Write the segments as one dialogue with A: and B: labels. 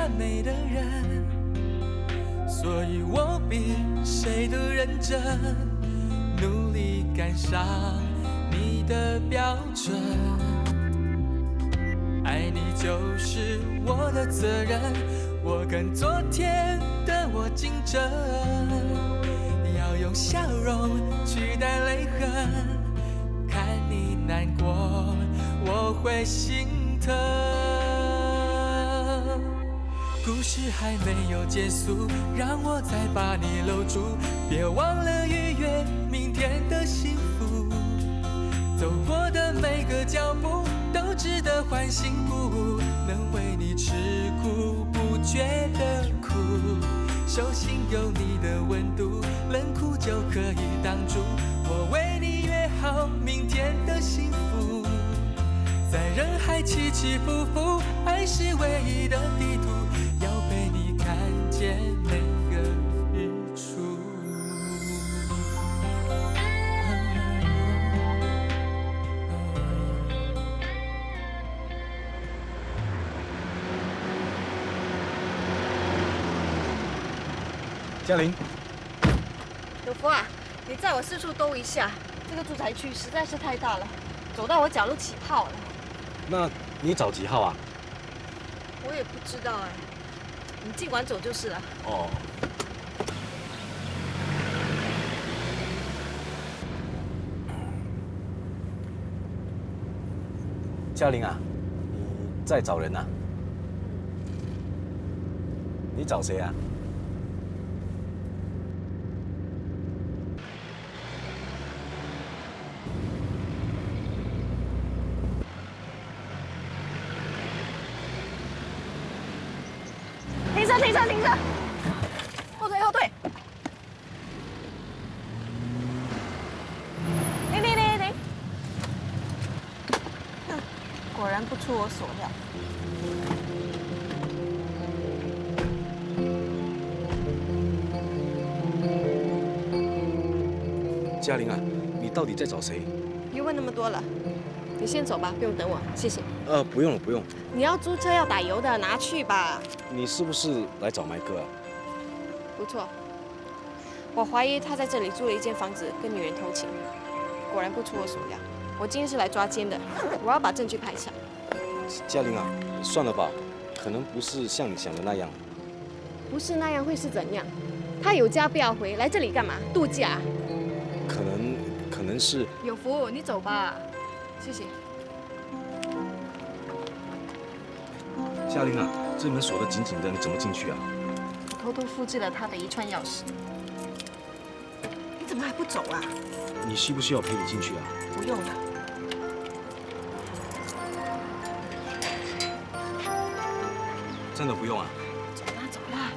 A: 完美的人，所以我比谁都认真，努力赶上你的标准。爱你就是我的责任，我跟昨天的我竞争，要用笑容取代泪痕。看你难过，我会心疼。故事还没有结束，让我再把你搂住，别忘了逾越明天的幸福。走过的每个脚步都值得欢欣鼓舞，能为你吃苦不觉得苦，手心有你的温度，冷酷就可以挡住我为你约好明天的幸福。在人海起起伏伏，爱是唯一的地图，要陪你看见每个日出。
B: 嘉玲，
C: 有福啊，你载我四处兜一下，这个住宅区实在是太大了，走到我脚都起泡了。
B: 那你找几号啊？
C: 我也不知道哎，你尽管走就是了。
B: 哦。嘉玲啊，你在找人啊？你找谁啊？
C: 停车！停车！停车！后退！后退！停！停！停！停！果然不出我所料。
B: 嘉玲啊，你到底在找谁？
C: 别问那么多了，你先走吧，不用等我，谢谢。
B: 不用了，不用。
C: 你要租车要打油的，拿去吧。
B: 你是不是来找麦哥啊？
C: 不错，我怀疑他在这里租了一间房子跟女人偷情，果然不出我所料。我今天是来抓奸的，我要把证据拍下。
B: 嘉玲啊，算了吧，可能不是像你想的那样。
C: 不是那样会是怎样？他有家不要回来这里干嘛？度假？
B: 可能是。
C: 有福，你走吧，谢谢。
B: 嘉玲啊，这门锁得紧紧的，你怎么进去啊？
C: 我偷偷复制了他的一串钥匙。你怎么还不走啊？
B: 你需不需要陪你进去啊？
C: 不用了。
B: 真的不用啊？
C: 走啦，走啦，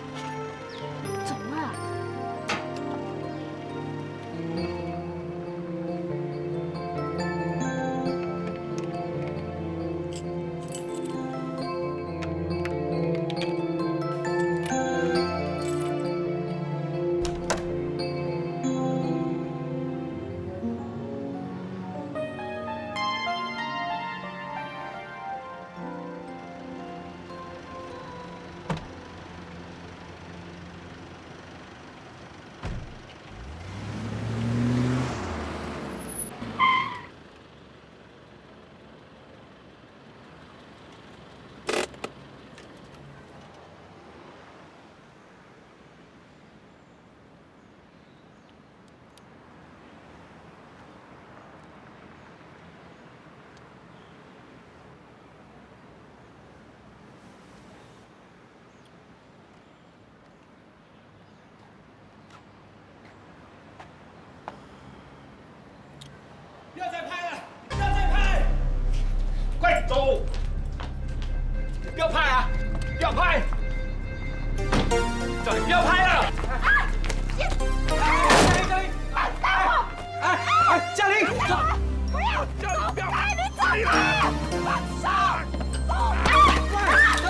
C: 走啦。
D: 不要再拍了！不要再拍！快走！不要拍啊！不要拍！叫你不要拍了！嘉玲！
C: 不要！走开！你走开！放手！走开！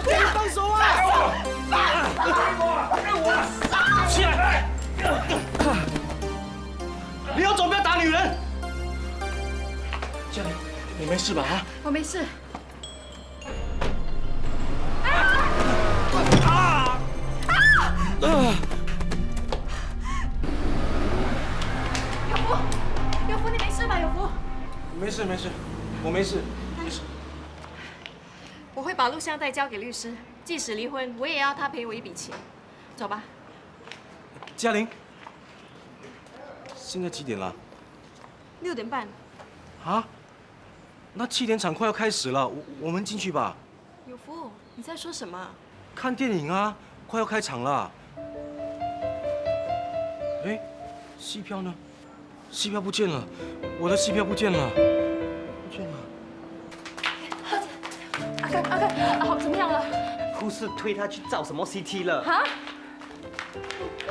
D: 嘉玲，放手啊！放手！起来！你要走，不要打女人！嘉玲，你没事吧？啊？
C: 我没事。
D: 啊！
C: 有福，你没事吧？有福，
B: 没事没事，我没事，没事。
C: 我会把录像带交给律师，即使离婚，我也要他赔我一笔钱。走吧。
B: 嘉玲，现在几点了
C: 6点半。
B: 啊？那7点场快要开始了，我们进去吧。
C: 有福，你在说什么？
B: 看电影啊，快要开场了。哎，戏票呢？戏票不见了，我的戏票不见了，不见了。
E: 阿干，阿豪怎么样了？
F: 护士推他去照什么 CT 了？
E: 啊？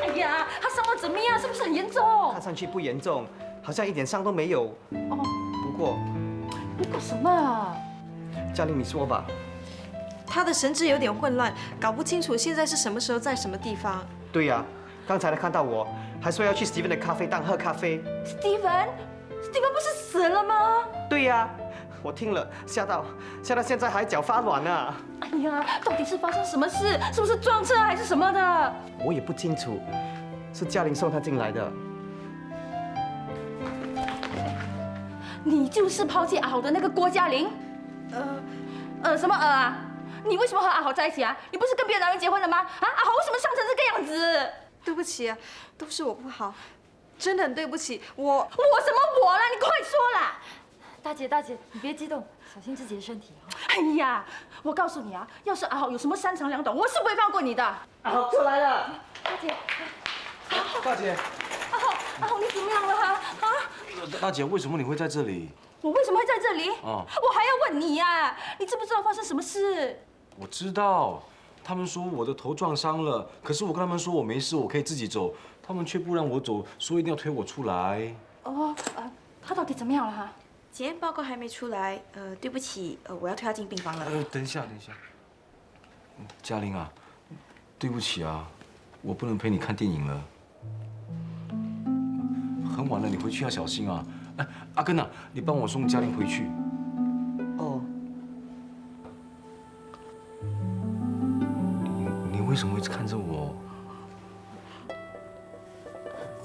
E: 哎呀，他伤得怎么样？是不是很严重？
F: 看上去不严重，好像一点伤都没有。
E: 哦，
F: 不过
E: 什么啊？
F: 嘉玲，你说吧。
C: 他的神志有点混乱，搞不清楚现在是什么时候，在什么地方。
F: 对呀，刚才他看到我，还说要去 Steven 的咖啡档喝咖啡。
E: Steven 不是死了吗？
F: 对呀，我听了吓到现在还脚发软呢。
E: 哎呀，到底是发生什么事？是不是撞车还是什么的？
F: 我也不清楚，是嘉玲送他进来的。
E: 你就是抛弃阿豪的那个郭嘉玲？什么啊？你为什么和阿豪在一起啊？你不是跟别的男人结婚了吗？啊，阿豪为什么伤成这个样子？
C: 对不起啊，都是我不好，真的很对不起。我
E: 什么我了？你快说啦！
G: 大姐，你别激动，小心自己的身体哈。
E: 哎呀，我告诉你啊，要是阿豪有什么3长2短，我是不会放过你的。
F: 阿豪出来了。
G: 大姐，
B: 大姐，
E: 阿豪，你怎么样了哈？啊？
B: 大姐，为什么你会在这里？
E: 我为什么会在这里？
B: 哦，
E: 我还要问你呀，你知不知道发生什么事？
B: 我知道，他们说我的头撞伤了，可是我跟他们说我没事，我可以自己走，他们却不让我走，说一定要推我出来。
E: 哦，他到底怎么样了哈？
H: 检验报告还没出来，对不起，我要推他进病房了。
B: 等一下，嘉玲啊，对不起啊，我不能陪你看电影了，很晚了，你回去要小心啊。哎，阿根啊，你帮我送嘉玲回去。
F: 哦，
B: 你为什么一直看着我？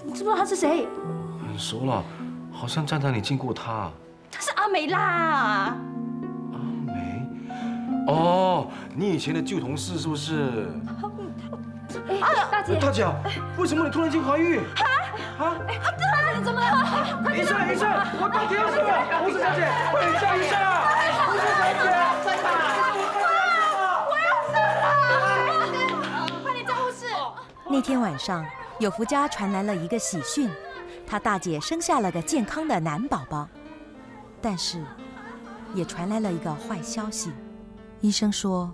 E: 你知不知道他是谁？
B: 很熟了，好像站台里见过他。
E: 他是阿美啦。
B: 阿美，哦，你以前的旧同事是不是？
G: 大姐，
B: 大姐，为什么你突然间怀孕？啊？
E: 你怎么了？
B: 医生，我到底要什么？护士小姐，快点叫医生啊！护士小姐，
E: 我要生了！快点叫护士！
I: 那天晚上，有福家传来了一个喜讯，他大姐生下了个健康的男宝宝。但是，也传来了一个坏消息，医生说，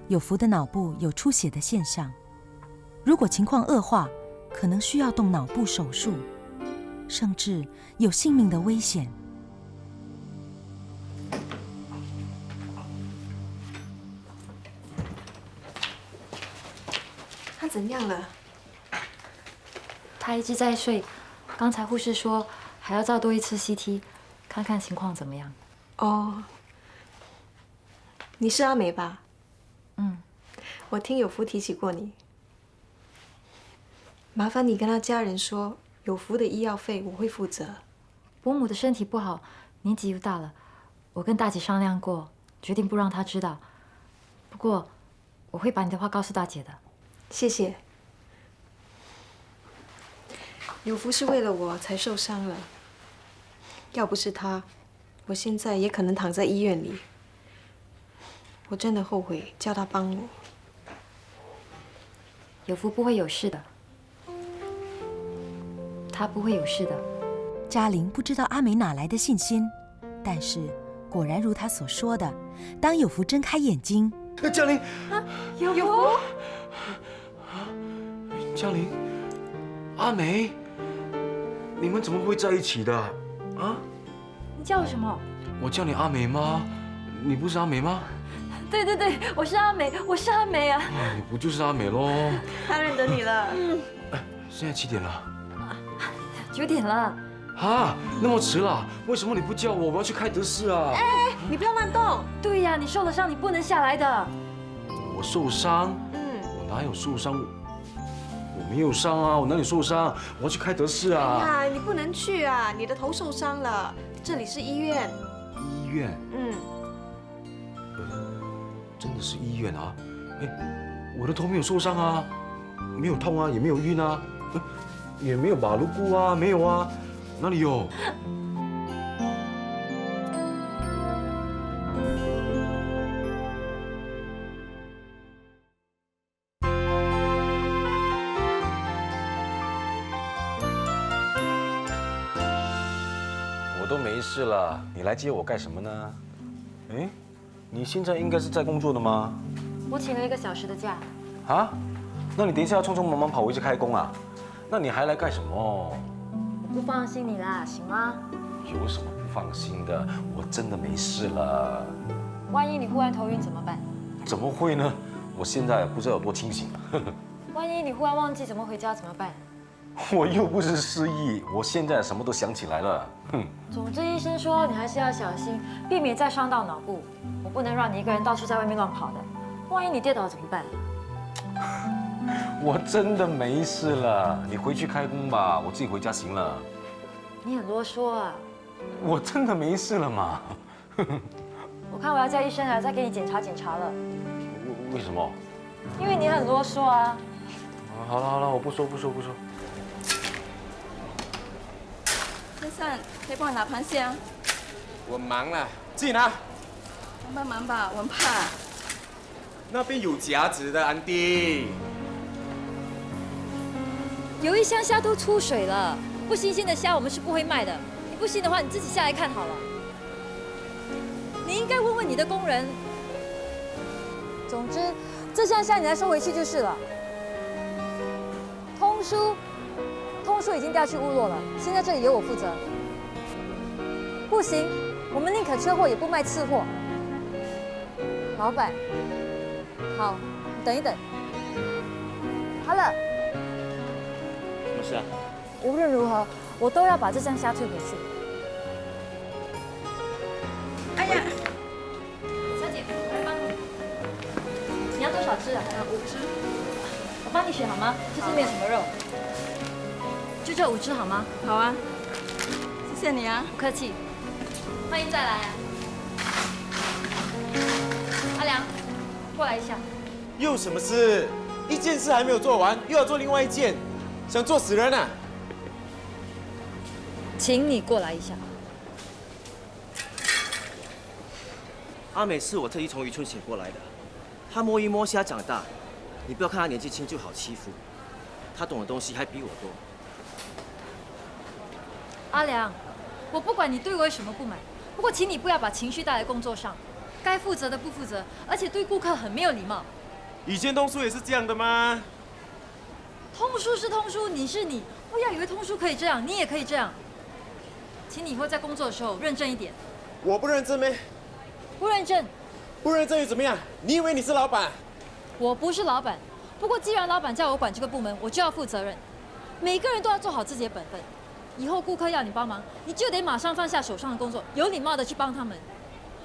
I: 有福的脑部有出血的现象，如果情况恶化，可能需要动脑部手术，甚至有性命的危险。
H: 他怎样了？
G: 她一直在睡，刚才护士说还要照多一次 CT， 看看情况怎么样。
H: 哦，你是阿美吧？
G: 嗯，
H: 我听有福提起过你。麻烦你跟他家人说，有福的医药费我会负责。
G: 伯母的身体不好，年纪又大了，我跟大姐商量过，决定不让她知道。不过，我会把你的话告诉大姐的。
H: 谢谢。有福是为了我才受伤了，要不是他，我现在也可能躺在医院里。我真的后悔叫他帮我。
G: 有福不会有事的，他不会有事的。
I: 嘉玲不知道阿美哪来的信心，但是果然如她所说的，当有福睁开眼睛，
B: 嘉玲，
E: 有福，
B: 嘉玲，阿美，你们怎么会在一起的？啊？
G: 你叫我什么？
B: 我叫你阿美吗？你不是阿美吗？
G: 对，我是阿美，我是阿美啊。
B: 你不就是阿美喽？
H: 他认得你了。
B: 现在几点了
G: 9点了。
B: 啊？那么迟了？为什么你不叫我？我要去开德士啊！
H: 你不要乱动。
G: 对呀，你受了伤，你不能下来的。
B: 我受伤？我哪有受伤？没有伤啊，我哪里受伤？我要去开德士啊。
H: 哎呀，你不能去啊，你的头受伤了，这里是医院。
B: 医院？
H: 嗯，
B: 真的是医院啊？哎，我的头没有受伤啊，没有痛啊，也没有晕啊，也没有马路骨啊，没有啊，哪里有？我都没事了，你来接我干什么呢？哎，你现在应该是在工作的吗？
G: 我请了1个小时的假。
B: 啊？那你等一下要匆匆忙忙跑回去开工啊？那你还来干什么？
G: 我不放心你啦，行吗？
B: 有什么不放心的？我真的没事了。
G: 万一你忽然头晕怎么办？
B: 怎么会呢？我现在不知道有多清醒。
G: 万一你忽然忘记怎么回家怎么办？
B: 我又不是失忆，我现在什么都想起来了。哼。
G: 总之，医生说你还是要小心，避免再伤到脑部。我不能让你一个人到处在外面乱跑的，万一你跌倒怎么办？
B: 我真的没事了，你回去开工吧，我自己回家行了。
G: 你很啰嗦啊！
B: 我真的没事了嘛。
G: 我看我要叫医生来再给你检查检查了。
B: 为什么？
G: 因为你很啰嗦啊。
B: 好了，我不说。
E: 先生，可以帮我拿螃蟹啊？
D: 我忙了，自己拿。
E: 帮忙吧，我很怕。
D: 那边有夹子的，安迪。
G: 有一箱虾都出水了，不新鲜的虾我们是不会卖的。你不信的话，你自己下来看好了。你应该问问你的工人。总之，这箱虾你来收回去就是了。通书已经调去乌洛了，现在这里由我负责。不行，我们宁可缺货也不卖次货。老板，好，你等一等。好了。
F: 什么事啊？
G: 无论如何，我都要把这箱虾退回去。
E: 哎呀，
G: 小姐，我来帮你。你要多少只啊？5只。我帮你选好吗？这次没有什么肉。就这5只好吗？
E: 好啊，谢谢你啊。
G: 不客气。欢迎再来啊。阿良，过来一下。
D: 又什么事？一件事还没有做完，又要做另外一件，想做死人啊！
G: 请你过来一下。
F: 阿美是我特意从渔村请过来的，她摸鱼摸虾长大，你不要看她年纪轻就好欺负，她懂的东西还比我多。
G: 阿良，我不管你对我有什么不满，不过请你不要把情绪带来工作上，该负责的不负责，而且对顾客很没有礼貌。
D: 以前通书也是这样的吗？
G: 通书是通书，你是你，不要以为通书可以这样，你也可以这样。请你以后在工作的时候认真一点。
D: 我不认真咩？
G: 不认真？
D: 不认真又怎么样？你以为你是老板？
G: 我不是老板，不过既然老板叫我管这个部门，我就要负责任。每个人都要做好自己的本分。以后顾客要你帮忙，你就得马上放下手上的工作，有礼貌的去帮他们。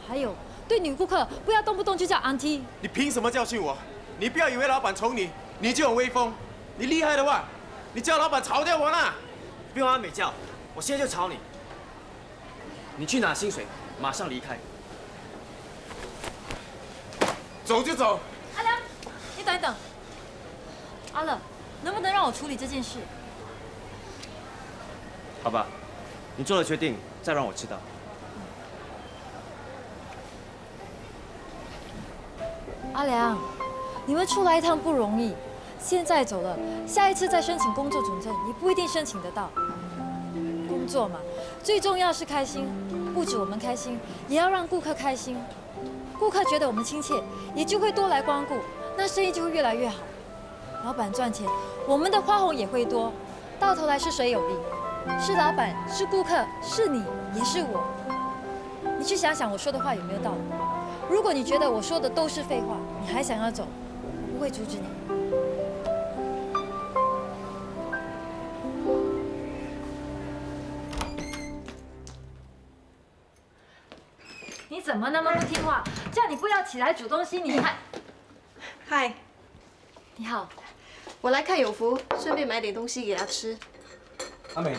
G: 还有，对女顾客不要动不动就叫 auntie。
D: 你凭什么教训我？你不要以为老板宠你，你就有威风。你厉害的话，你叫老板炒掉我啦！
F: 不用阿美叫，我现在就炒你。你去拿薪水，马上离开。
D: 走就走。
G: 阿良，你等一等。阿乐，能不能让我处理这件事？
F: 好吧，你做了决定，再让我知道。
G: 阿良，你们出来一趟不容易，现在走了，下一次再申请工作准证也不一定申请得到。工作嘛，最重要是开心，不止我们开心，也要让顾客开心。顾客觉得我们亲切，也就会多来光顾，那生意就会越来越好。老板赚钱，我们的花红也会多，到头来是谁有利？是老板，是顾客，是你，也是我。你去想想我说的话有没有道理？如果你觉得我说的都是废话，你还想要走，我不会阻止你。你怎么那么不听话？叫你不要起来煮东西，你还……
H: 嗨，
G: 你好，
H: 我来看有福，顺便买点东西给他吃。
B: 阿美，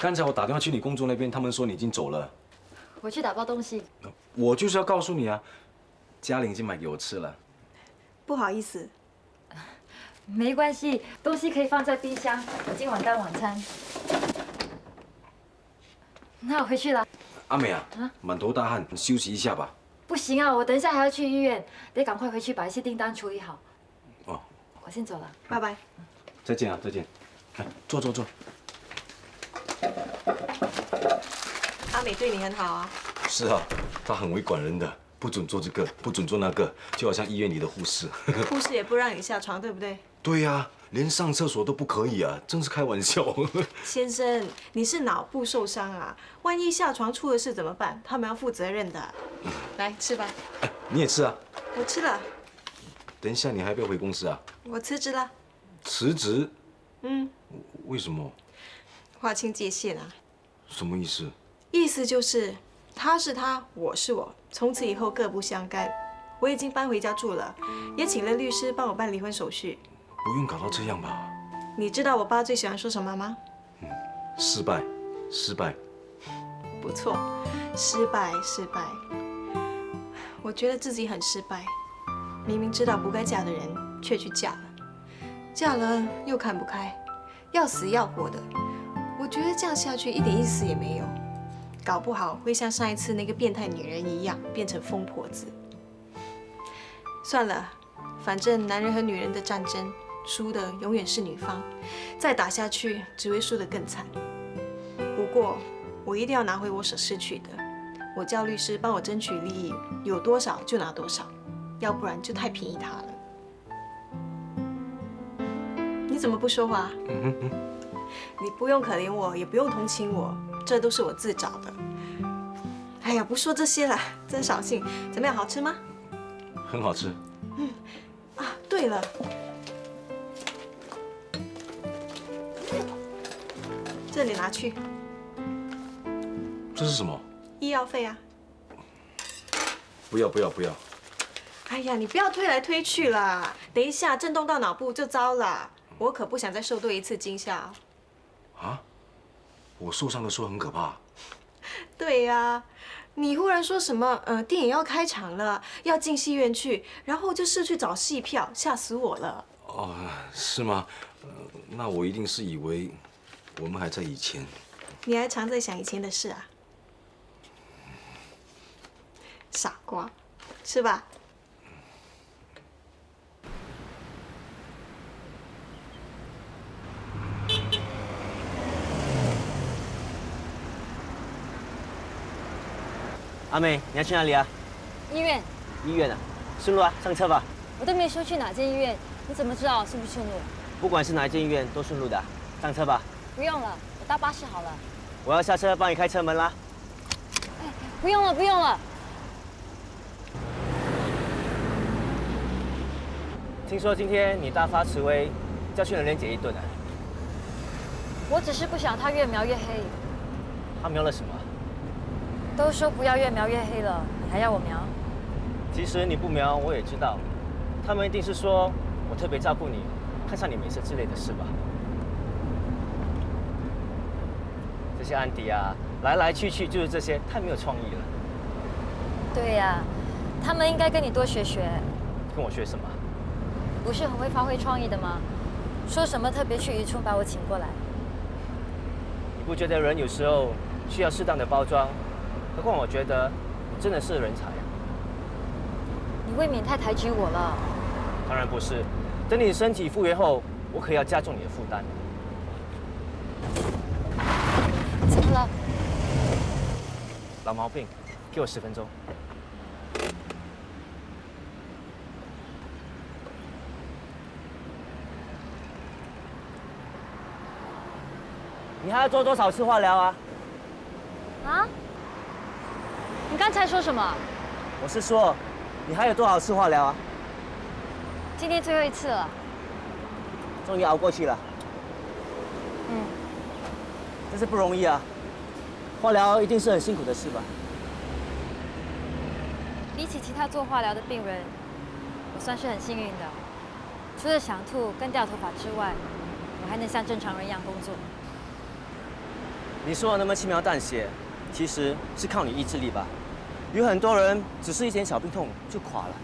B: 刚才我打电话去你工作那边，他们说你已经走了。
G: 我去打包东西。
B: 我就是要告诉你啊，嘉玲已经买给我吃了。
H: 不好意思，
G: 没关系，东西可以放在冰箱，我今晚当晚餐。那我回去了。
B: 阿美啊，满头大汗，你休息一下吧。
G: 不行啊，我等一下还要去医院，得赶快回去把一些订单处理好。
B: 哦，
G: 我先走了，
H: 拜拜。
B: 再见啊，再见。来，坐。
H: 阿美对你很好啊。
B: 是啊，她很会管人的，不准做这个，不准做那个，就好像医院里的护士。
H: 护士也不让你下床，对不对？
B: 对呀，连上厕所都不可以啊，真是开玩笑。
H: 先生，你是脑部受伤啊，万一下床出了事怎么办？他们要负责任的。来吃吧。
B: 你也吃啊？
H: 我吃了。
B: 等一下你还要不要回公司啊？
H: 我辞职了。
B: 辞职？为什么？
H: 划清界限啊。
B: 什么意思？
H: 意思就是他是他，我是我，从此以后各不相干。我已经搬回家住了，也请了律师帮我办离婚手续。
B: 不用搞到这样吧？
H: 你知道我爸最喜欢说什么吗？
B: 失败。
H: 不错，失败。我觉得自己很失败，明明知道不该嫁的人，却去嫁了，嫁了又看不开，要死要活的。我觉得这样下去一点意思也没有，搞不好会像上一次那个变态女人一样，变成疯婆子。算了，反正男人和女人的战争，输的永远是女方，再打下去只会输得更惨。不过，我一定要拿回我所失去的。我叫律师帮我争取利益，有多少就拿多少，要不然就太便宜他了。你怎么不说话？你不用可怜我，也不用同情我，这都是我自找的。哎呀，不说这些了，真扫兴。怎么样，好吃吗？
B: 很好吃。
H: 对了，这里拿去。
B: 这是什么？
H: 医药费啊。
B: 不要。
H: 哎呀，你不要推来推去啦，等一下震动到脑部就糟了。我可不想再受多一次惊吓。
B: 啊？我受伤的时候很可怕。
H: 对呀，你忽然说什么电影要开场了，要进戏院去，然后就是去找戏票，吓死我了。
B: 哦，是吗？那我一定是以为我们还在以前。
H: 你还常在想以前的事啊？傻瓜，吃吧。
F: 阿美，你要去哪里啊？
G: 医院。
F: 医院啊，顺路啊，上车吧。
G: 我都没说去哪间医院，你怎么知道顺不顺路？
F: 不管是哪一间医院都顺路的，上车吧。
G: 不用了，我搭巴士好了。
F: 我要下车帮你开车门啦。
G: 哎，不用了。
F: 听说今天你大发慈悲，教训了莲姐一顿啊。
G: 我只是不想她越描越黑。
F: 她描了什么？
G: 都说不要越描越黑了，你还要我描？
F: 其实你不描我也知道，他们一定是说我特别照顾你，看上你美色之类的事吧。这些安迪啊，来来去去就是这些，太没有创意了。
G: 对呀，他们应该跟你多学学。
F: 跟我学什么？
G: 不是很会发挥创意的吗？说什么特别去渔村把我请过来？
F: 你不觉得人有时候需要适当的包装？何况我觉得你真的是人才啊！
G: 你未免太抬举我了。
F: 当然不是，等你身体复原后，我可要加重你的负担。
G: 怎么了？
F: 老毛病，给我10分钟。你还要做多少次化疗啊？
G: 啊？你刚才说什么？
F: 我是说，你还有多少次化疗啊？
G: 今天最后一次了。
F: 终于熬过去了。真是不容易啊！化疗一定是很辛苦的事吧？
G: 比起其他做化疗的病人，我算是很幸运的。除了想吐跟掉头发之外，我还能像正常人一样工作。
F: 你说的那么轻描淡写，其实是靠你意志力吧？有很多人只是一点小病痛就垮了，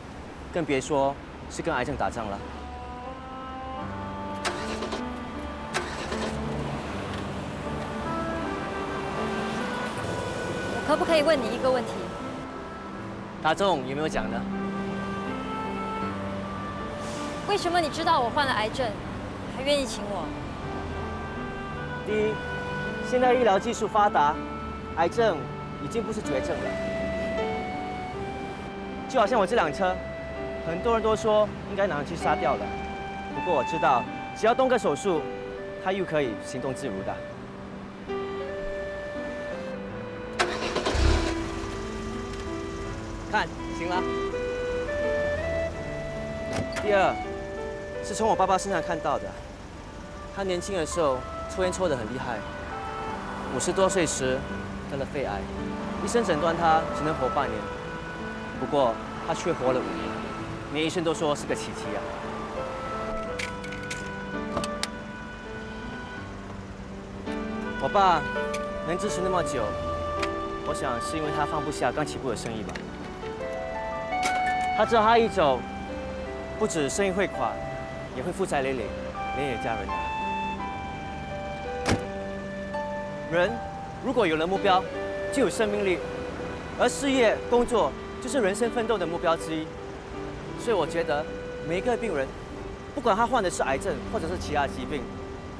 F: 更别说是跟癌症打仗了。
G: 我可不可以问你一个问题？
F: 大众有没有讲呢？
G: 为什么你知道我患了癌症，还愿意请我？
F: 第一，现在医疗技术发达，癌症已经不是绝症了。就好像我这辆车，很多人都说应该拿人去杀掉的，不过我知道，只要动个手术，它又可以行动自如的。看，行了。第二，是从我爸爸身上看到的，他年轻的时候抽烟抽得很厉害，50多岁时得了肺癌，医生诊断他只能活半年，不过他却活了5年，连医生都说是个奇迹啊。我爸能支持那么久，我想是因为他放不下刚起步的生意吧。他知道他一走，不止生意会垮，也会负债累累，连累家人的。人如果有了目标，就有生命力，而事业、工作就是人生奋斗的目标之一。所以我觉得，每一个病人，不管他患的是癌症或者是其他疾病，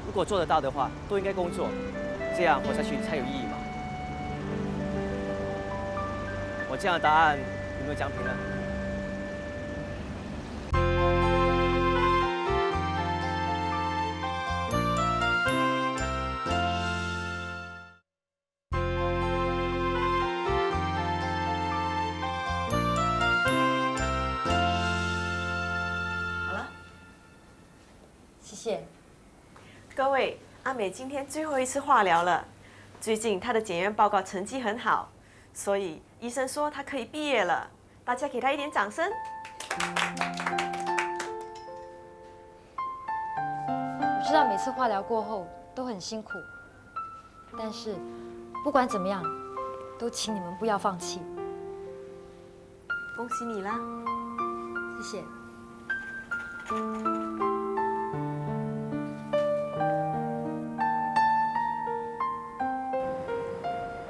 F: 如果做得到的话，都应该工作，这样活下去才有意义嘛。我这样的答案有没有奖品呢？
G: 谢谢。
J: 各位，阿美今天最后一次化疗了。最近她的检验报告成绩很好，所以医生说她可以毕业了。大家给她一点掌声。
G: 我知道每次化疗过后都很辛苦，但是不管怎么样，都请你们不要放弃。
J: 恭喜你啦！
G: 谢谢。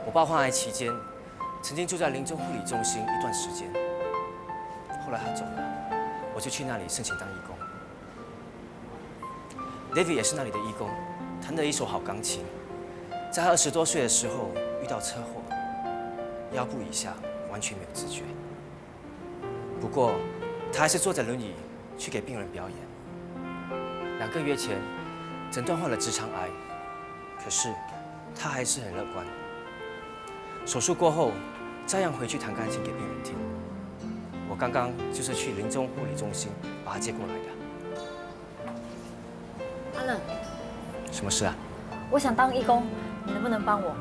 F: 我爸患癌期间，曾经住在临终护理中心一段时间。后来他走了，我就去那里申请当义工。David 也是那里的义工，弹得一手好钢琴。在他20多岁的时候遇到车祸，腰部以下完全没有知觉。不过他还是坐着轮椅去给病人表演。2个月前，诊断患了直肠癌，可是他还是很乐观。手术过后，照样回去弹钢琴给病人听。我刚刚就是去临终护理中心把他接过来的。
G: 阿冷，
F: 什么事啊？
G: 我想当义工，你能不能帮我？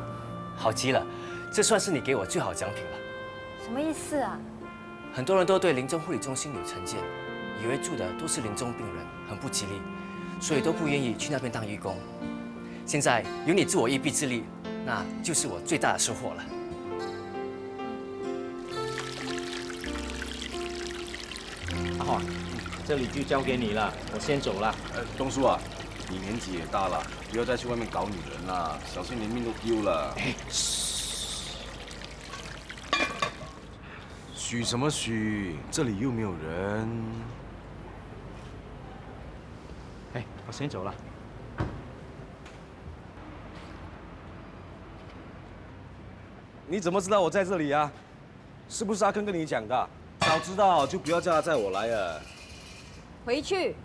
F: 好极了，这算是你给我最好的奖品了。
G: 什么意思啊？
F: 很多人都对临终护理中心有成见，以为住的都是临终病人，很不吉利，所以都不愿意去那边当义工。现在有你助我一臂之力，那就是我最大的收获了。
D: 阿华，这里就交给你了，我先走了。
B: 东叔啊，你年纪也大了，不要再去外面搞女人了，小心连命都丢了。许什么许？这里又没有人。
D: 我先走了。
B: 你怎么知道我在这里啊？是不是阿坑跟你讲的？早知道就不要叫他载我来啊！
G: 回去。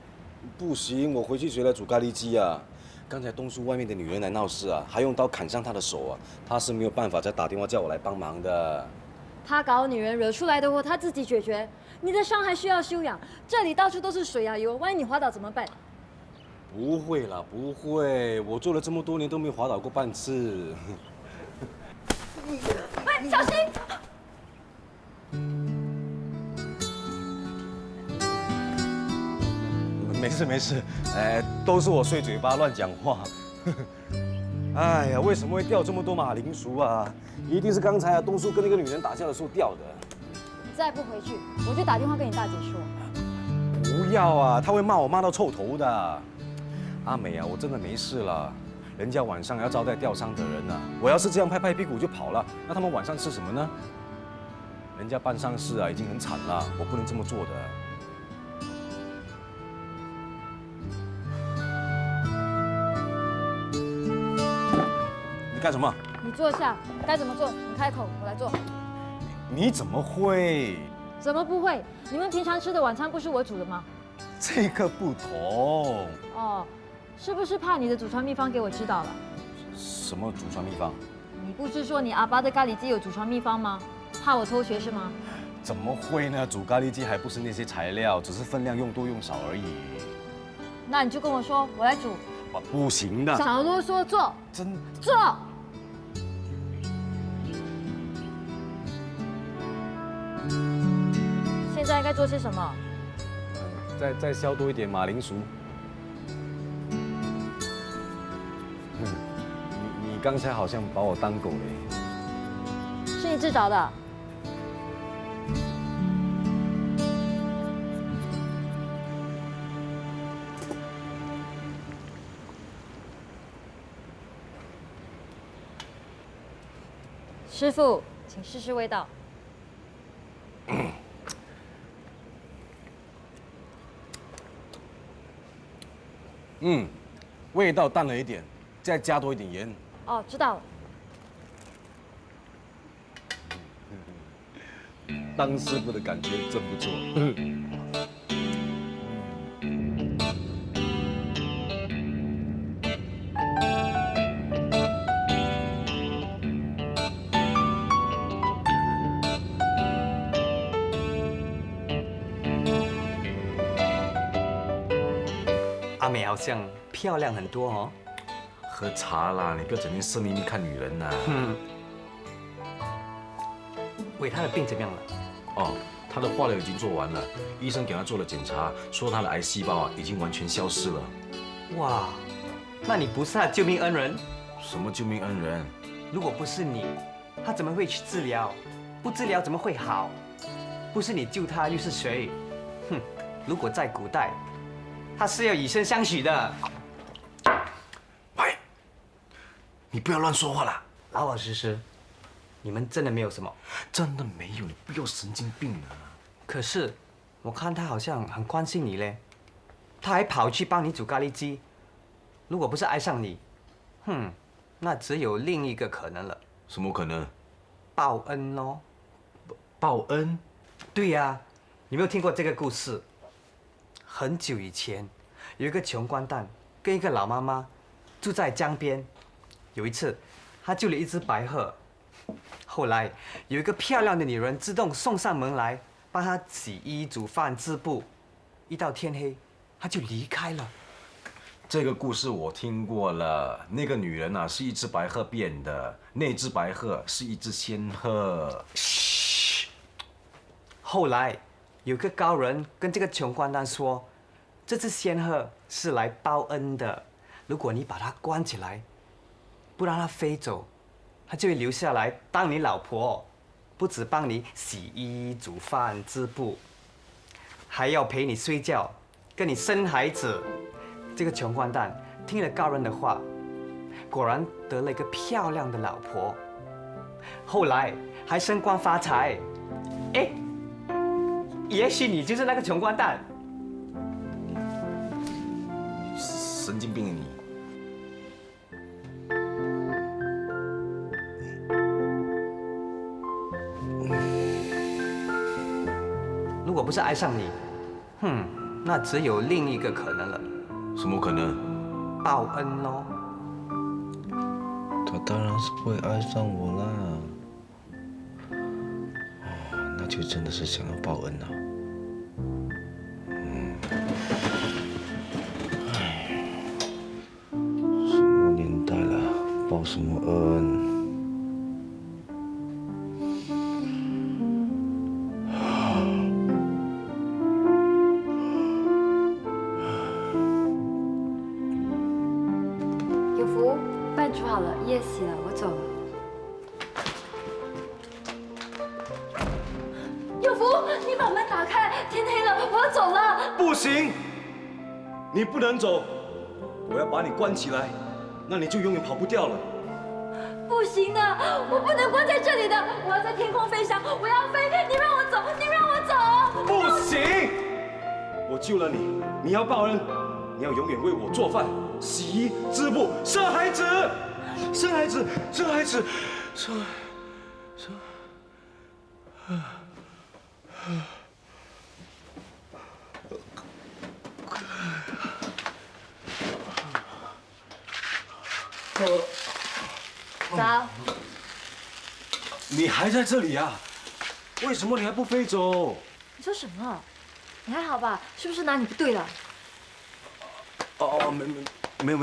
B: 不行，我回去谁来煮咖喱鸡啊？刚才东叔外面的女人来闹事啊，还用刀砍伤他的手啊，他是没有办法再打电话叫我来帮忙的。
G: 他搞女人惹出来的祸，他自己解决。你的伤还需要休养，这里到处都是水啊油，万一你滑倒怎么办？
B: 不会啦，不会，我做了这么多年都没有滑倒过半次。
E: 喂，小心！
B: 没事没事，都是我碎嘴巴乱讲话。哎呀，为什么会掉这么多马铃薯啊？一定是刚才东叔跟那个女人打架的时候掉的。
G: 你再不回去，我就打电话跟你大姐说。
B: 不要啊，她会骂我骂到臭头的。阿美啊，我真的没事了。人家晚上要招待吊丧的人呢、我要是这样拍拍屁股就跑了，那他们晚上吃什么呢？人家办丧事啊，已经很惨了，我不能这么做的。你干什么？
G: 你坐下，该怎么做？你开口，我来做。
B: 你怎么会？
G: 怎么不会？你们平常吃的晚餐不是我煮的吗？
B: 这个不同。
G: 哦，是不是怕你的祖传秘方给我知道了？
B: 什么祖传秘方？
G: 你不是说你阿爸的咖喱鸡有祖传秘方吗？怕我偷学是吗？
B: 怎么会呢？煮咖喱鸡还不是那些材料，只是分量用多用少而已。
G: 那你就跟我说，我来煮。
B: 不行的。
G: 少啰嗦，做。
B: 真
G: 做。现在该做些什么？
B: 再削多一点马铃薯。你刚才好像把我当狗嘞。
G: 是你自找的。师傅，请试试味道。
B: 味道淡了一点，再加多一点盐。
G: 哦，知道了。
B: 当师傅的感觉真不错。
F: 阿美好像漂亮很多哦。
B: 喝茶啦，你不要整天色眯眯看女人呐。
F: 喂，她的病怎么样了？
B: 哦，她的化疗已经做完了，医生给她做了检查，说她的癌细胞啊已经完全消失了。
F: 哇，那你不是她的救命恩人？
B: 什么救命恩人？
F: 如果不是你，她怎么会去治疗？不治疗怎么会好？不是你救她又是谁？哼，如果在古代，她是要以身相许的。
B: 喂，你不要乱说话啦！
F: 老老实实，你们真的没有什么？
B: 真的没有，你不要神经病啊！
F: 可是，我看他好像很关心你嘞，他还跑去帮你煮咖喱鸡。如果不是爱上你，那只有另一个可能了。
B: 什么可能？
F: 报恩咯。
B: 报恩？
F: 对呀，你没有听过这个故事？很久以前，有一个穷光蛋跟一个老妈妈住在江边。有一次，他救了一只白鹤。后来有一个漂亮的女人自动送上门来，帮他洗衣、煮饭、织布。一到天黑，他就离开了。
B: 这个故事我听过了。那个女人啊，是一只白鹤变的，那只白鹤是一只仙鹤。
F: 嘘。后来有个高人跟这个穷光蛋说，这只仙鹤是来报恩的，如果你把它关起来，不让它飞走，它就会留下来当你老婆，不止帮你洗衣、煮饭、织布，还要陪你睡觉，跟你生孩子。这个穷光蛋听了高人的话，果然得了一个漂亮的老婆，后来还升官发财。哎，也许你就是那个穷光蛋。
B: 神经病啊你！
F: 如果不是爱上你，那只有另一个可能了。
B: 什么可能？
F: 报恩咯。
B: 他当然是不会爱上我啦。哦，那就真的是想要报恩啊。什么年代了，报什么恩？
G: 有福，饭煮好了，夜洗了，我走了。
E: 有福，你把门打开，天黑了，我要走了。
B: 不行，你不能走，我要把你关起来，那你就永远跑不掉了。
E: 不行的，我不能关在这里的，我要在天空飞翔，我要飞，你让我走，你让我走。
B: 不行，我救了你，你要报恩，你要永远为我做饭、洗衣、织布、生孩子，生孩子，生孩子，生。
G: 早。
B: 你还在这里啊？为什么你还不飞走？
G: 你说什么？你还好吧？是不是哪里不对了？
B: 哦，没有，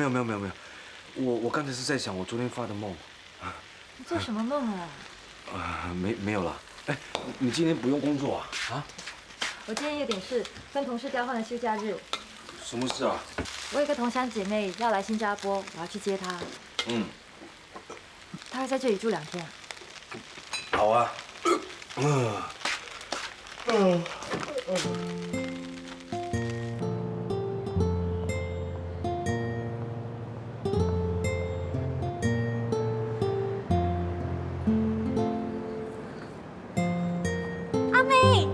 B: 我刚才是在想我昨天发的梦。
G: 你做什么梦啊？
B: 没有了。哎，你今天不用工作啊？啊？
G: 我今天有点事，跟同事调换了休假日。
B: 什么事啊？
G: 我有个同乡姐妹要来新加坡，我要去接她。她会在这里住2天。
B: 好啊。
K: 阿美，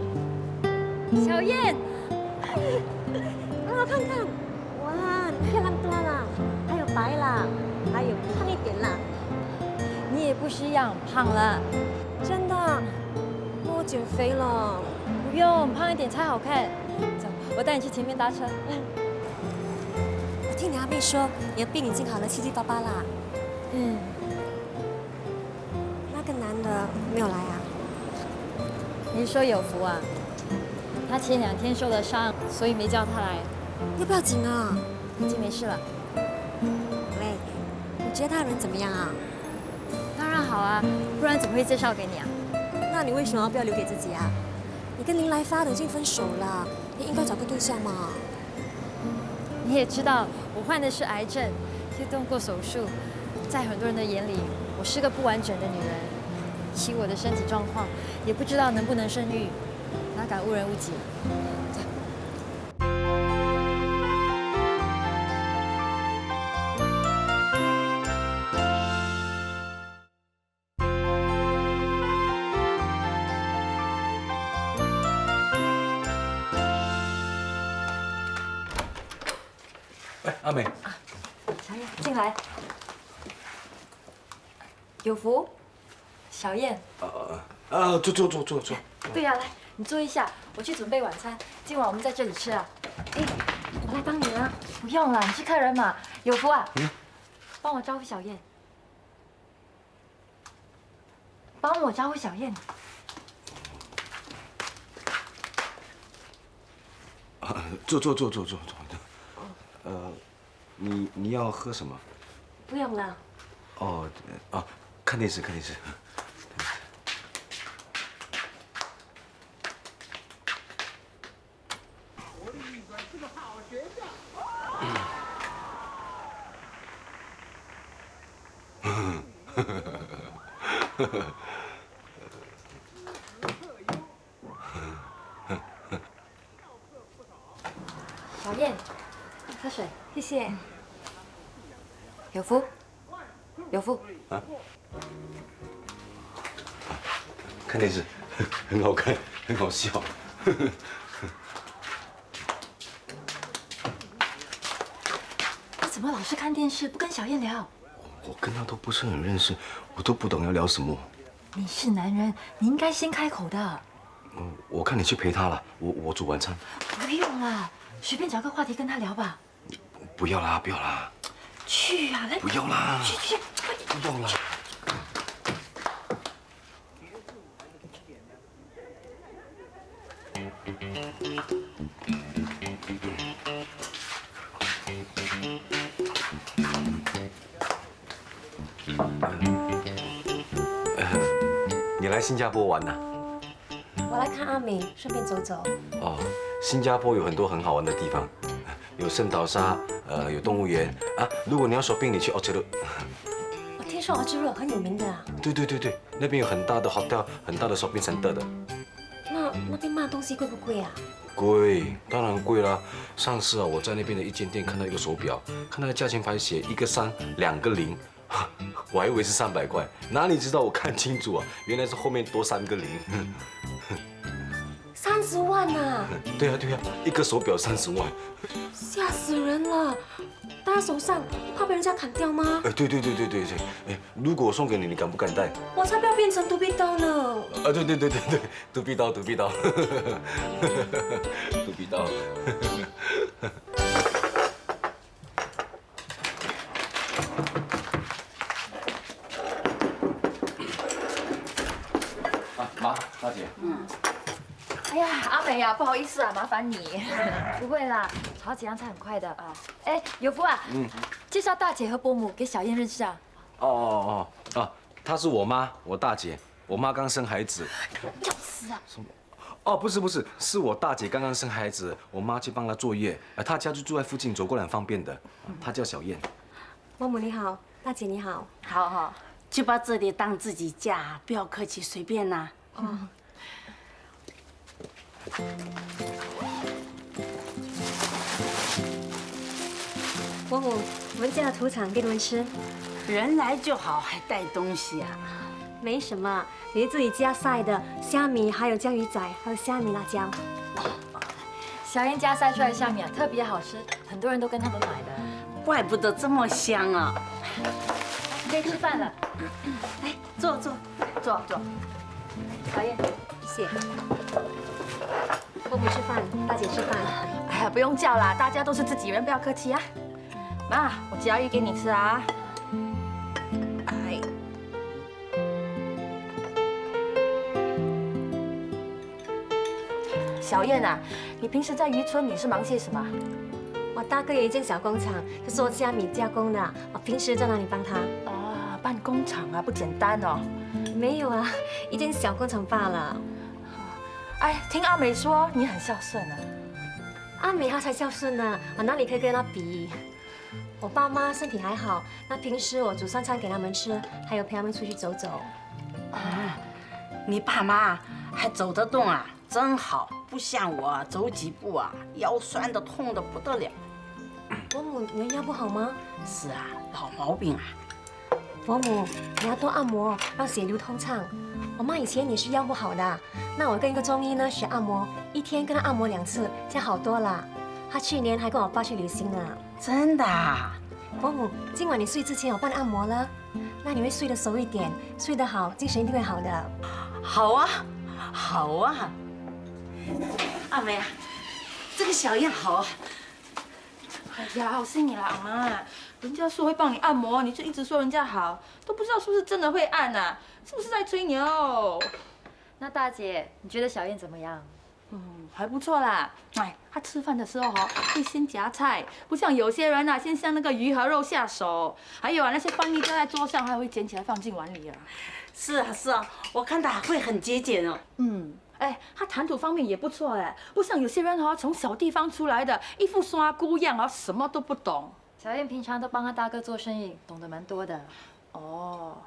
G: 小燕，
K: 让我看看，哇，你漂亮多了，还有白啦，还有胖一点啦。
G: 你也不需要胖了。
K: 真的，那我减肥了。
G: 不用，胖一点才好看。走，我带你去前面搭车。
K: 我听你阿妹说，你的病已经好了7、8、8啦。那个男的没有来啊？
G: 你是说有福啊？他前2天受了伤，所以没叫他来。
K: 要不要紧啊？
G: 已经没事了。
K: 喂，你觉得他人怎么样啊？
G: 当然好啊，不然怎么会介绍给你啊？
K: 那你为什么不要留给自己啊？你跟林来发的已经分手了，你应该找个对象嘛。
G: 你也知道，我患的是癌症，又动过手术，在很多人的眼里，我是个不完整的女人。以及我的身体状况，也不知道能不能生育，哪敢误人误己？
B: 哎，阿美。
G: 小燕，进来。有福。小燕。坐。对呀，来，你坐一下，我去准备晚餐。今晚我们在这里吃啊。哎，我来帮你啊。不用了，你是客人嘛。有福啊。帮我招呼小燕。帮我招呼小燕。
B: 坐。你要喝什么？
K: 不用了。
B: 看电视。
G: 小燕，喝水，
K: 谢谢。
G: 有福。
B: 啊？看电视，很好看，很好笑。
G: 你怎么老是看电视，不跟小燕聊？
B: 我跟她都不是很认识，我都不懂要聊什么。
G: 你是男人，你应该先开口的。
B: 我看你去陪她了，我煮晚餐。
G: 不用啦，随便找个话题跟她聊吧。
B: 不要啦。
G: 去啊，来！
B: 不要啦！
G: 去！
B: 不要啦！你来新加坡玩呐？
K: 我来看阿美，顺便走走。
B: 新加坡有很多很好玩的地方，有圣淘沙、有动物园啊。如果你要 shopping， 你去 Orchard。
K: 我听说Orchard很有名的啊。
B: 对，那边有很大的 hotel， 很大的 shopping center 的。
K: 那边卖东西贵不贵啊？
B: 贵，当然贵啦。上次啊，我在那边的一间店看到一个手表，看它的价钱牌写1个3，2个0，我还以为是300块，哪里知道我看清楚啊，原来是后面多3个0。
K: 30万啊！
B: 对啊，一个手表30万，
K: 吓死人了！戴在手上，怕被人家砍掉吗？
B: 对，哎，如果我送给你，你敢不敢戴？
K: 我才不要变成独臂刀呢！
B: 啊，对，独臂刀，独臂刀。啊，妈，大姐。
E: 哎呀，阿美呀，不好意思啊，麻烦你。
G: 不会啦，炒几样菜很快的啊。哎，有福啊，介绍大姐和伯母给小燕认识啊。
B: 她是我妈，我大姐，我妈刚生孩子。
E: 要死啊！
B: 什么？哦，不是，是我大姐刚刚生孩子，我妈去帮她坐月，她家就住在附近，走过来很方便的。她叫小燕。
K: 伯母你好，大姐你好。
E: 好，
L: 就把这里当自己家，不要客气，随便啦。
K: 伯母，我们家的土产给你们吃。
L: 人来就好，还带东西啊？
K: 没什么，也是自己家晒的虾米，还有江鱼仔，还有虾米辣椒。
G: 小燕家晒出来的虾米啊，特别好吃，很多人都跟他们买的。
L: 怪不得这么香啊！
G: 可以吃饭了。
K: 来，坐。
G: 小燕，
K: 谢谢。伯母吃饭，大姐吃饭。
E: 哎呀，不用叫啦，大家都是自己人，不要客气啊。妈，我夹鱼给你吃啊。哎，小燕啊，你平时在渔村你是忙些什么？
K: 我大哥有一间小工厂，是做虾米加工的。我平时在那里帮他。
E: 啊，办工厂啊，不简单哦。
K: 没有啊，一间小工厂罢了。
E: 哎，听阿美说你很孝顺啊。
K: 阿美她才孝顺呢，我哪里可以跟她比？我爸妈身体还好，那平时我煮3餐给他们吃，还有陪他们出去走走。
L: 你爸妈还走得动啊，真好，不像我走几步啊，腰酸的痛的不得了。
K: 伯母，你的腰不好吗？
L: 是啊，老毛病啊。
K: 伯母，你要多按摩，让血流通畅。我妈以前也是腰不好的，那我跟一个中医呢学按摩，一天跟她按摩2次，这样好多了。她去年还跟我爸去旅行呢。
L: 真的啊？
K: 伯母，今晚你睡之前我帮你按摩了，那你会睡得熟一点，睡得好，精神一定会好的。
L: 好啊，好啊。阿美啊，这个小燕好啊。
E: 哎呀，好心你啦，阿妈，人家说会帮你按摩，你就一直说人家好，都不知道是不是真的会按啊？是不是在吹牛？
G: 那大姐，你觉得小燕怎么样？
E: 还不错啦。哎，她吃饭的时候会先夹菜，不像有些人啊，先向那个鱼和肉下手。还有啊，那些饭粒掉在桌上，还会捡起来放进碗里啊。
L: 是啊，我看她会很节俭哦。
E: 哎，她谈吐方面也不错哎，不像有些人从小地方出来的，一副刷姑样什么都不懂。
G: 小燕平常都帮她大哥做生意，懂得蛮多的。
E: 哦，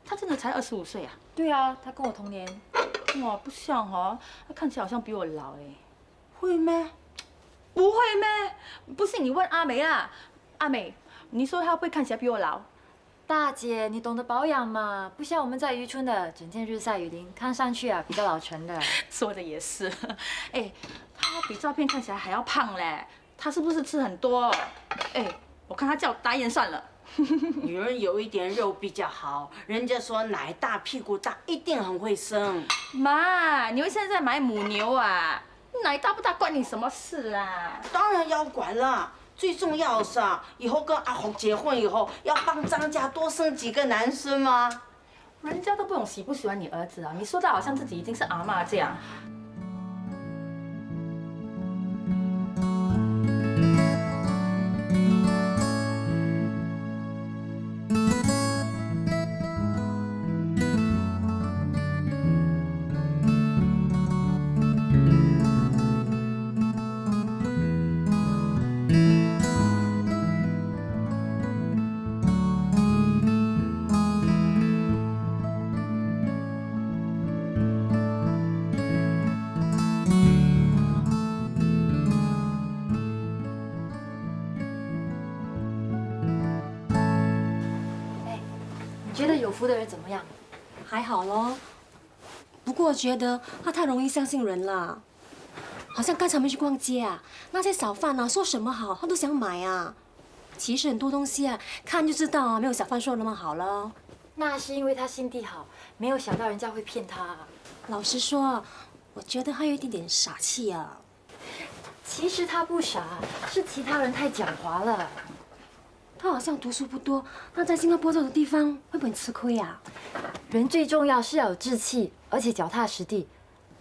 E: 她真的才25岁啊？
G: 对啊，她跟我同年。
E: 哇，不像她看起来好像比我老哎。
L: 会咩？
E: 不会咩？不信你问阿梅啦。阿美，你说她会不会看起来比我老？
G: 大姐，你懂得保养嘛？不像我们在渔村的，整天日晒雨淋，看上去啊比较老成的。
E: 说的也是。哎，她比照片看起来还要胖嘞，她是不是吃很多？哎，我看她叫我打眼算了。
L: 女人有一点肉比较好，人家说奶大屁股大，一定很会生。
E: 妈，你会现在买母牛啊？奶大不大关你什么事啊？
L: 当然要管了，最重要的是以后跟阿红结婚以后，要帮张家多生几个男孙吗？
E: 人家都不懂喜不喜欢你儿子啊，你说的好像自己已经是阿嬷这样。
G: 觉得有福的人怎么样？
K: 还好咯。不过我觉得他太容易相信人了。好像刚才我们去逛街啊，那些小贩啊说什么好，他都想买啊。其实很多东西啊，看就知道啊，没有小贩说的那么好了。
G: 那是因为他心地好，没有想到人家会骗他。
K: 老实说，我觉得他有一点点傻气啊。
G: 其实他不傻，是其他人太狡猾了。
K: 他好像读书不多，那在新加坡这种地方会不会很吃亏啊？
G: 人最重要是要有志气，而且脚踏实地。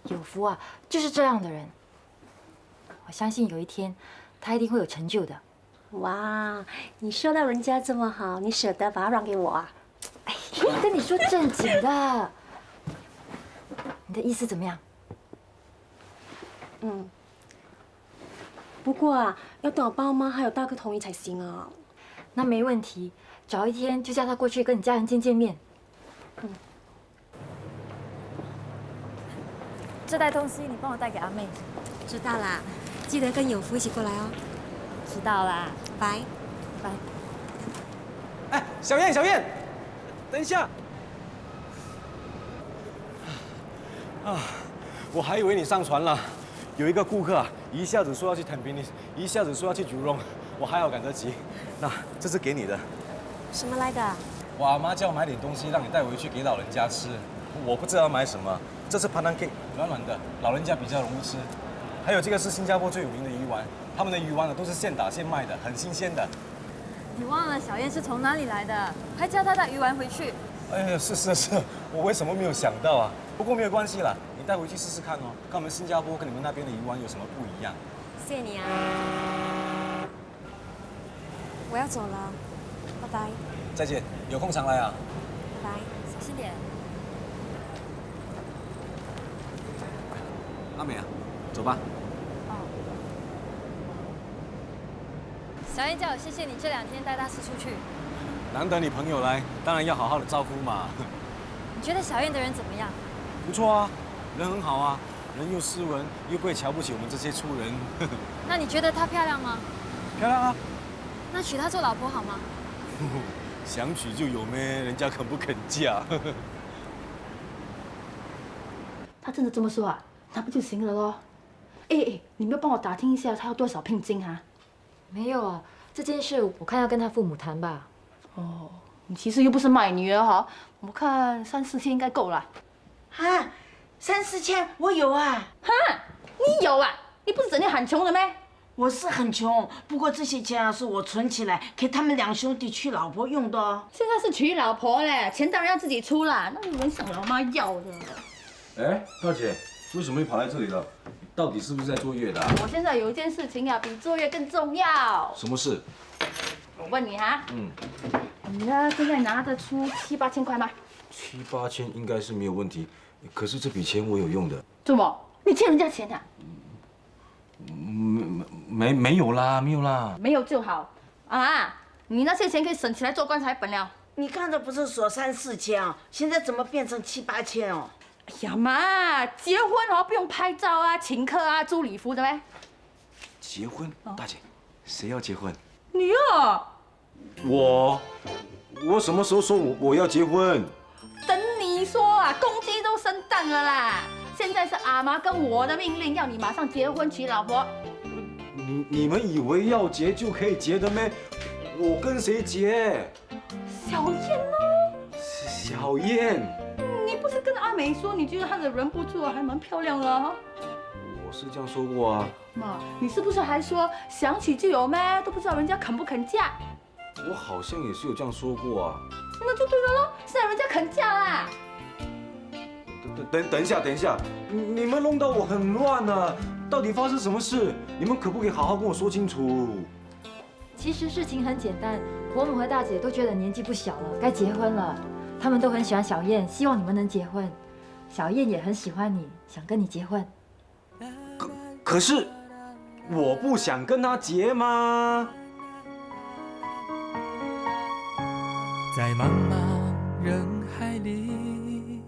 G: 有福啊，就是这样的人。我相信有一天，他一定会有成就的。
K: 哇，你说到人家这么好，你舍得把他让给我啊？
G: 哎，我跟你说正经的。你的意思怎么样？
K: 不过啊，要等我爸妈还有大哥同意才行啊。
G: 那没问题，找一天就叫他过去跟你家人见见面。这袋东西你帮我带给阿妹。
K: 知道啦，记得跟有福一起过来哦。
G: 知道啦，
K: 拜
G: 拜。
B: 哎，小燕，小燕，等一下。啊，我还以为你上船了。有一个顾客啊，一下子说要去坦平尼，一下子说要去九龙，我还好赶得及。那这是给你的。
K: 什么来的？
B: 我阿妈叫我买点东西让你带回去给老人家吃，我不知道要买什么。这是 pandan cake， 软软的，老人家比较容易吃。还有这个是新加坡最有名的鱼丸，他们的鱼丸呢都是现打现卖的，很新鲜的。
G: 你忘了小燕是从哪里来的，还叫她带鱼丸回去。
B: 哎呀，是，我为什么没有想到啊？不过没有关系啦，你带回去试试看哦，看我们新加坡跟你们那边的鱼丸有什么不一样。
K: 谢谢你啊。我要走了，拜拜。
B: 再见，有空常来啊。
K: 拜拜，
G: 小心点。
B: 阿美啊，走吧。
G: 小燕叫我谢谢你这2天带大师出去。
B: 难得你朋友来，当然要好好的招呼嘛。
G: 你觉得小燕的人怎么样？
B: 不错啊，人很好啊，人又斯文，又不会瞧不起我们这些粗人。
G: 那你觉得她漂亮吗？
B: 漂亮啊。
G: 那娶她做老婆好吗？
B: 想娶就有咩，人家肯不肯嫁？
E: 他真的这么说啊？那不就行了咯？哎，你没有帮我打听一下他要多少聘金啊？
G: 没有啊，这件事我看要跟他父母谈吧。
E: 哦，你其实又不是卖女儿哈，我看3、4千应该够了。
L: 哈，3、4千我有啊。
E: 哈，你有啊？你不是整天喊穷的咩？
L: 我是很穷，不过这些钱啊是我存起来给他们2兄弟娶老婆用的哦。
E: 现在是娶老婆嘞，钱当然要自己出啦，那有人想老妈要的。
B: 哎，大姐，为什么又跑来这里了？到底是不是在坐月的啊？
E: 我现在有一件事情啊，比坐月更重要。
B: 什么事？
E: 我问你哈，你呢现在拿得出7、8千块吗
B: ？7、8千应该是没有问题，可是这笔钱我有用的。
E: 怎么？你欠人家钱啊？
B: 没有啦，没有啦。
E: 没有就好啊！你那些钱可以省起来做棺材本了。
L: 你刚才不是说3、4千啊？现在怎么变成7、8千哦？
E: 哎呀妈，结婚哦不用拍照啊、请客啊、租礼服的咩？
B: 结婚？大姐，谁要结婚？
E: 你啊。
B: 我什么时候说我要结婚？
E: 等你说啊，公鸡都生蛋了啦！现在是阿妈跟我的命令，要你马上结婚娶老婆。
B: 你们以为要结就可以结的咩？我跟谁结？
E: 小燕呢？
B: 小燕。
E: 你不是跟阿美说你觉得她的人不错，还蛮漂亮的啊？
B: 我是这样说过啊。
E: 妈，你是不是还说想娶就有咩？都不知道人家肯不肯嫁。
B: 我好像也是有这样说过啊。
E: 那就对了咯，现在人家肯嫁啦。
B: 等一下，你们弄到我很乱啊！到底发生什么事？你们可不可以好好跟我说清楚？
G: 其实事情很简单，伯母和大姐都觉得年纪不小了，该结婚了。他们都很喜欢小燕，希望你们能结婚。小燕也很喜欢你，想跟你结婚。
B: 可是我不想跟她结吗？
A: 在茫茫人海里，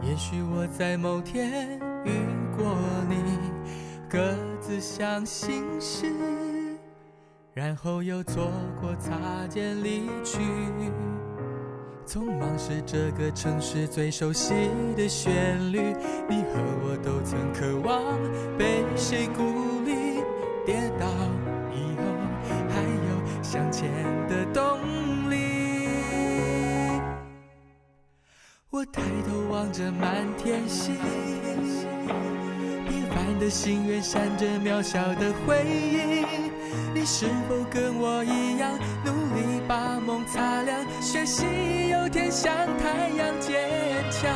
A: 也许我在某天遇过你，各自相心事，然后又错过擦肩离去。匆忙是这个城市最熟悉的旋律，你和我都曾渴望被谁鼓励，跌倒以后还有向前的动力。我抬头望着满天星，平凡的心愿闪着渺小的回应，你是否跟我一样努力把梦擦亮，学习有天像太阳坚强？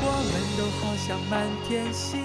A: 我们都好像满天星，